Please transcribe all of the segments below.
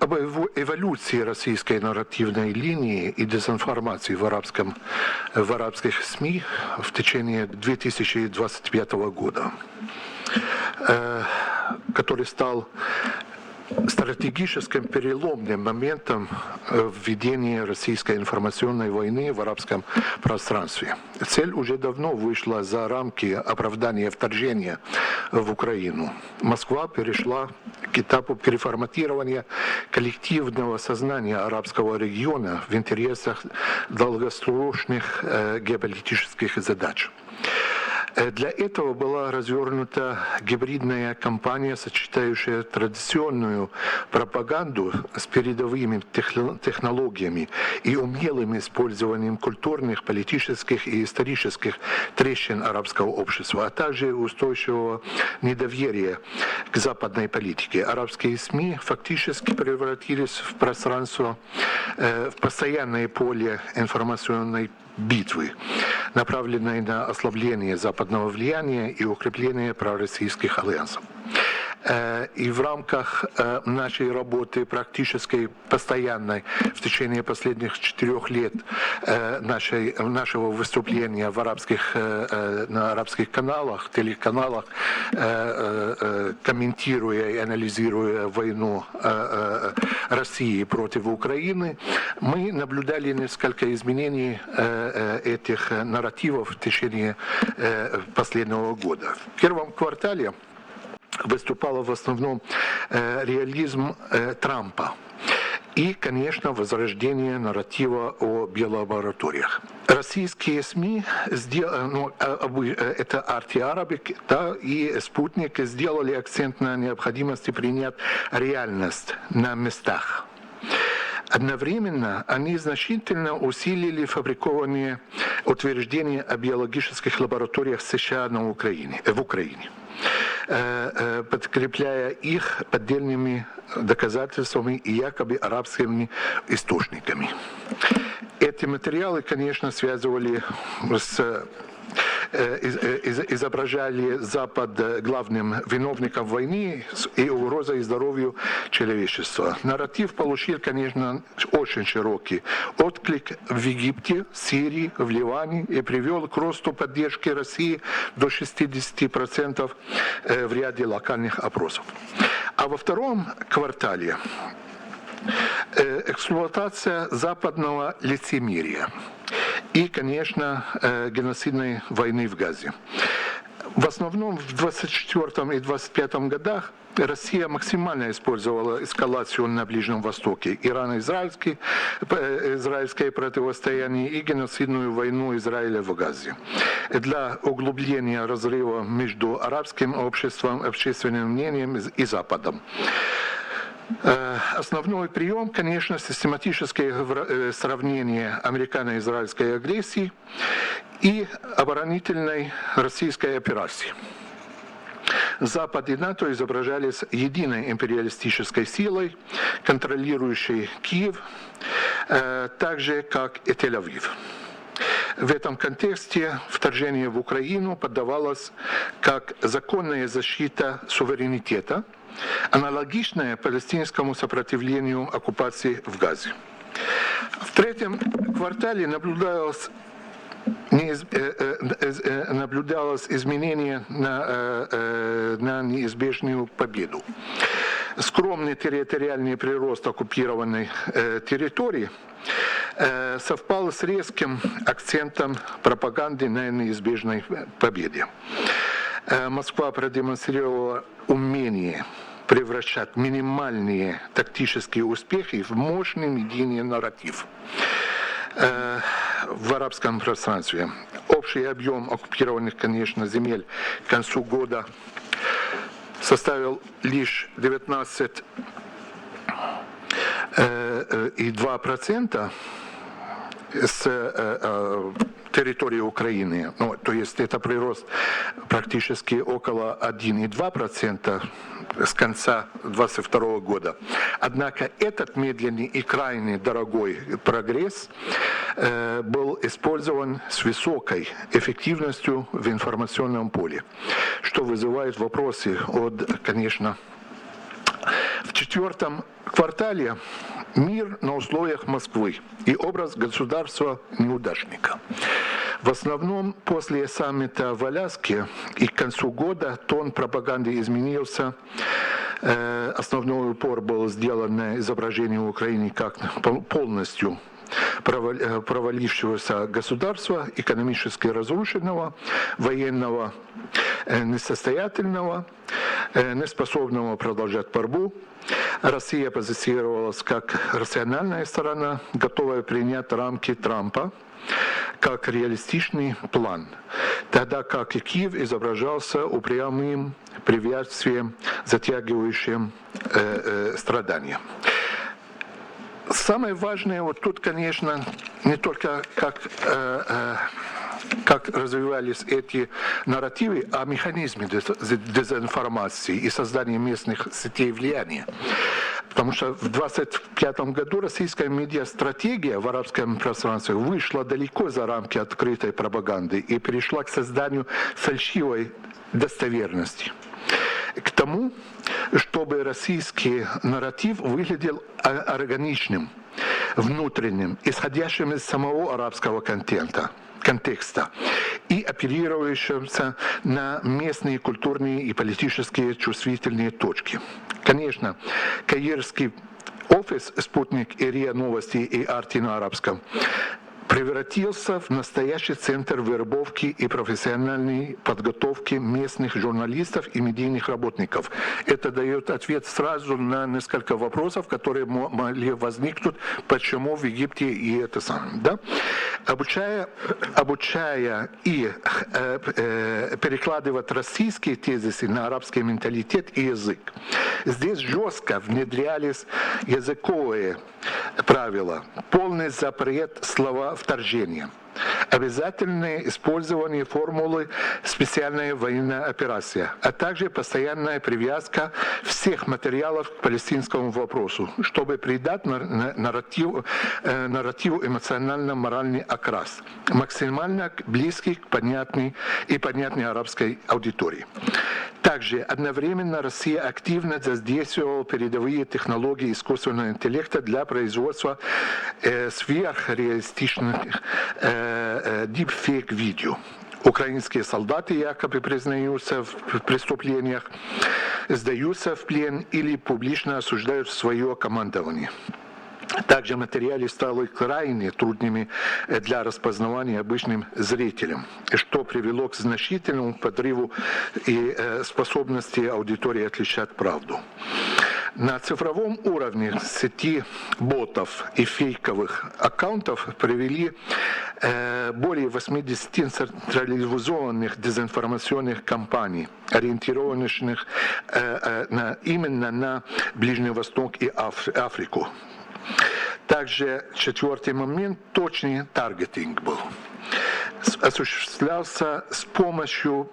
об эволюции российской нарративной линии и дезинформации в арабских СМИ в течение 2025 года, который стал стратегическим переломным моментом введения российской информационной войны в арабском пространстве. Цель уже давно вышла за рамки оправдания вторжения в Украину. Москва перешла к этапу переформатирования коллективного сознания арабского региона в интересах долгосрочных геополитических задач. Для этого была развернута гибридная кампания, сочетающая традиционную пропаганду с передовыми технологиями и умелым использованием культурных, политических и исторических трещин арабского общества, а также устойчивого недоверия к западной политике. Арабские СМИ фактически превратились в пространство, в постоянное поле информационной битвы, направленной на ослабление западного влияния и укрепление пророссийских альянсов. И в рамках нашей работы практически постоянной в течение последних 4 лет нашего выступления на арабских каналах, телеканалах, комментируя и анализируя войну России против Украины, мы наблюдали несколько изменений этих нарративов в течение последнего года. В первом квартале выступало в основном реализм Трампа и, конечно, возрождение нарратива о биолабораториях. Российские СМИ, это Арти Арабик, да, и Спутник, сделали акцент на необходимости принять реальность на местах. Одновременно они значительно усилили фабрикованные утверждения о биологических лабораториях США в Украине, подкрепляя их поддельными доказательствами и якобы арабскими источниками. Эти материалы, конечно, изображали Запад главным виновником войны и угрозой здоровью человечества. Нарратив получил, конечно, очень широкий отклик в Египте, Сирии, в Ливане и привел к росту поддержки России до 60% в ряде локальных опросов. А во втором квартале эксплуатация западного лицемерия и, конечно, геноцидной войны в Газе. В основном в 24 и 25 годах Россия максимально использовала эскалацию на Ближнем Востоке, ирано-израильское противостояние и геноцидную войну Израиля в Газе для углубления разрыва между арабским обществом, общественным мнением и Западом. Основной прием, конечно, систематическое сравнение американо-израильской агрессии и оборонительной российской операции. Запад и НАТО изображались единой империалистической силой, контролирующей Киев, так же, как и Тель-Авив. В этом контексте вторжение в Украину подавалось как законная защита суверенитета, аналогичная палестинскому сопротивлению оккупации в Газе. В третьем квартале наблюдалось изменение на неизбежную победу. Скромный территориальный прирост оккупированной территории совпал с резким акцентом пропаганды на неизбежной победе. Москва продемонстрировала умение превращать минимальные тактические успехи в мощный медийный нарратив в арабском пространстве. Общий объем оккупированных, конечно, земель к концу года составил лишь 19,2% с территории Украины, то есть это прирост практически около 1,2% с конца 2022 года. Однако этот медленный и крайне дорогой прогресс был использован с высокой эффективностью в информационном поле, что вызывает вопросы конечно, В четвертом квартале мир на условиях Москвы и образ государства-неудачника. В основном после саммита в Аляске и к концу года тон пропаганды изменился. Основной упор был сделан на изображение Украины как полностью провалившегося государства, экономически разрушенного, военного несостоятельного, неспособного продолжать борьбу. Россия позиционировалась как рациональная сторона, готовая принять рамки Трампа как реалистичный план, тогда как и Киев изображался упрямым препятствием, затягивающим страдания. Самое важное вот тут, конечно, не только как развивались эти нарративы, а механизмы дезинформации и создания местных сетей влияния. Потому что в 1925 году российская медиастратегия в арабском пространстве вышла далеко за рамки открытой пропаганды и перешла к созданию фальшивой достоверности. К тому, чтобы российский нарратив выглядел органичным, внутренним, исходящим из самого арабского контекста и оперирующимся на местные культурные и политические чувствительные точки. Конечно, каирский офис «Спутник» и РИА Новости и «Арти» на арабском превратился в настоящий центр вербовки и профессиональной подготовки местных журналистов и медийных работников. Это дает ответ сразу на несколько вопросов, которые могли возникнуть, почему в Египте и это самое. Да? Обучая и перекладывать российские тезисы на арабский менталитет и язык. Здесь жестко внедрялись языковые правила, полный запрет слова вторжения, обязательное использование формулы «специальная военная операция», а также постоянная привязка всех материалов к палестинскому вопросу, чтобы придать нарративу эмоционально-моральный окрас, максимально близкий к понятной арабской аудитории. Также одновременно Россия активно задействовала передовые технологии искусственного интеллекта для производства сверхреалистичных дипфейк-видео. Украинские солдаты якобы признаются в преступлениях, сдаются в плен или публично осуждают свое командование. Также материалы стали крайне трудными для распознавания обычным зрителям, что привело к значительному подрыву и способности аудитории отличать правду. На цифровом уровне сети ботов и фейковых аккаунтов провели более 80 централизованных дезинформационных кампаний, ориентированных именно на Ближний Восток и Африку. Также четвертый момент – точный таргетинг был. Осуществлялся с помощью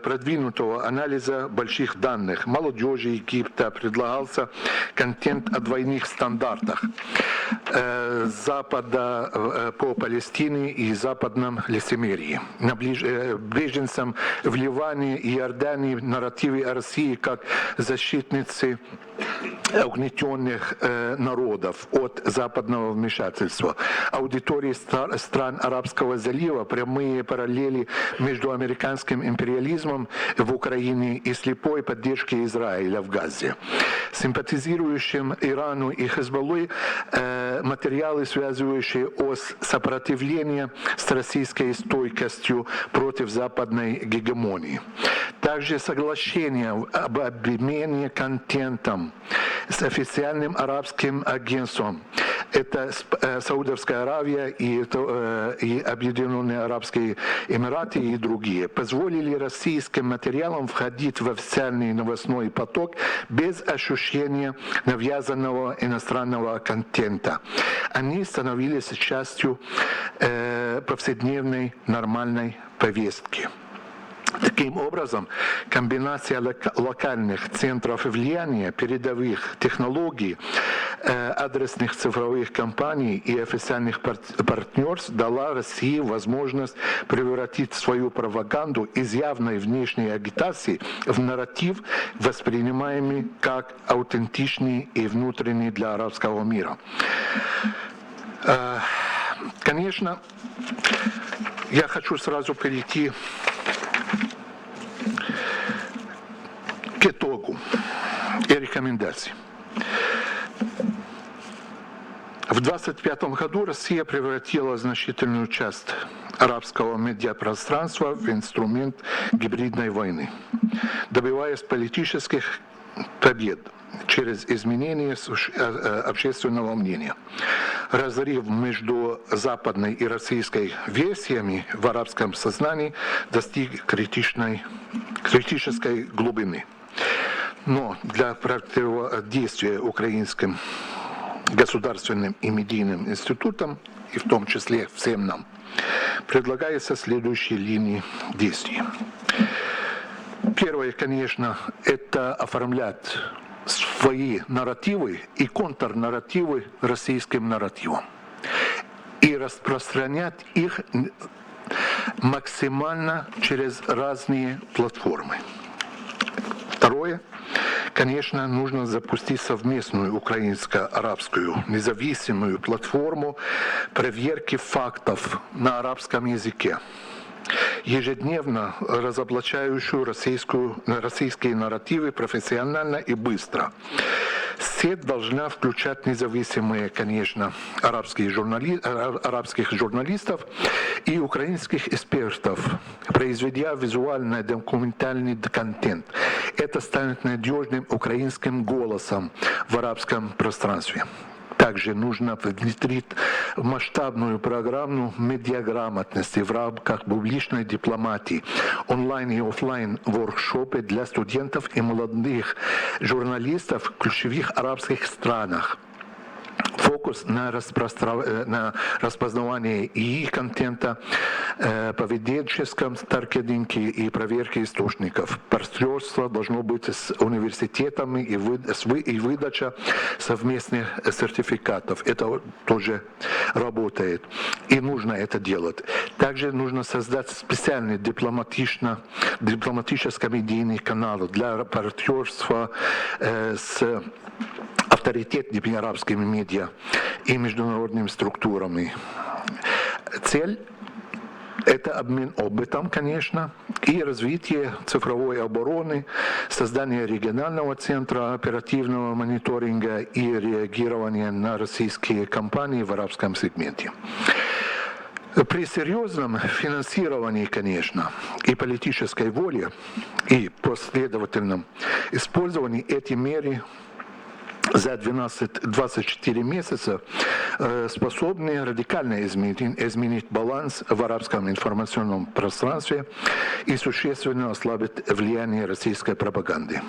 продвинутого анализа больших данных. Молодежи Египта предлагался контент о двойных стандартах Запада по Палестине и западном лицемерии. Беженцам в Ливане и Иордании нарративы о России как защитницы угнетенных народов от западного вмешательства. Аудитории стран Арабского залива прямые параллели между американским империализмом в Украине и слепой поддержкой Израиля в Газе. Симпатизирующим Ирану и Хезболлы материалы, связывающие сопротивление с российской стойкостью против западной гегемонии. Также соглашение об обмене контентом с официальным арабским агентством. Это Саудовская Аравия и Объединенные Арабские Эмираты и другие. Позволили российским материалам входить в официальный новостной поток без ощущения навязанного иностранного контента. Они становились частью повседневной нормальной повестки. Таким образом, комбинация локальных центров влияния, передовых технологий, адресных цифровых компаний и официальных партнерств дала России возможность превратить свою пропаганду из явной внешней агитации в нарратив, воспринимаемый как аутентичный и внутренний для арабского мира. Конечно, я хочу сразу перейти к итогу и рекомендации. В 1925 году Россия превратила значительную часть арабского медиапространства в инструмент гибридной войны, добиваясь политических побед через изменение общественного мнения. Разрыв между западной и российской версиями в арабском сознании достиг критической глубины. Но для противодействия украинским государственным и медийным институтам, и в том числе всем нам, предлагается следующие линии действий. Первое, конечно, это оформлять свои нарративы и контрнарративы российским нарративом и распространять их максимально через разные платформы. Второе, конечно, нужно запустить совместную украинско-арабскую независимую платформу проверки фактов на арабском языке, ежедневно разоблачающую российские нарративы профессионально и быстро. Сеть должна включать независимые, конечно, арабских журналистов и украинских экспертов, произведя визуальный документальный контент. Это станет надежным украинским голосом в арабском пространстве. Также нужно внедрить масштабную программу медиаграмотности в рамках публичной дипломатии, онлайн и офлайн воркшопы для студентов и молодых журналистов в ключевых арабских странах. Фокус на распознавание их контента, поведенческом таргетинге и проверке источников. Партнерство должно быть с университетами и выдача совместных сертификатов. Это тоже работает. И нужно это делать. Также нужно создать специальный дипломатическо-медийный канал для партнерства с авторитетными арабскими медиа и международными структурами. Цель – это обмен опытом, конечно, и развитие цифровой обороны, создание регионального центра оперативного мониторинга и реагирования на российские кампании в арабском сегменте. При серьезном финансировании, конечно, и политической воле, и последовательном использовании эти меры за 12-24 месяца способны радикально изменить баланс в арабском информационном пространстве и существенно ослабить влияние российской пропаганды.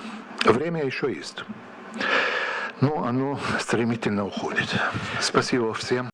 Время еще есть, но оно стремительно уходит. Спасибо всем.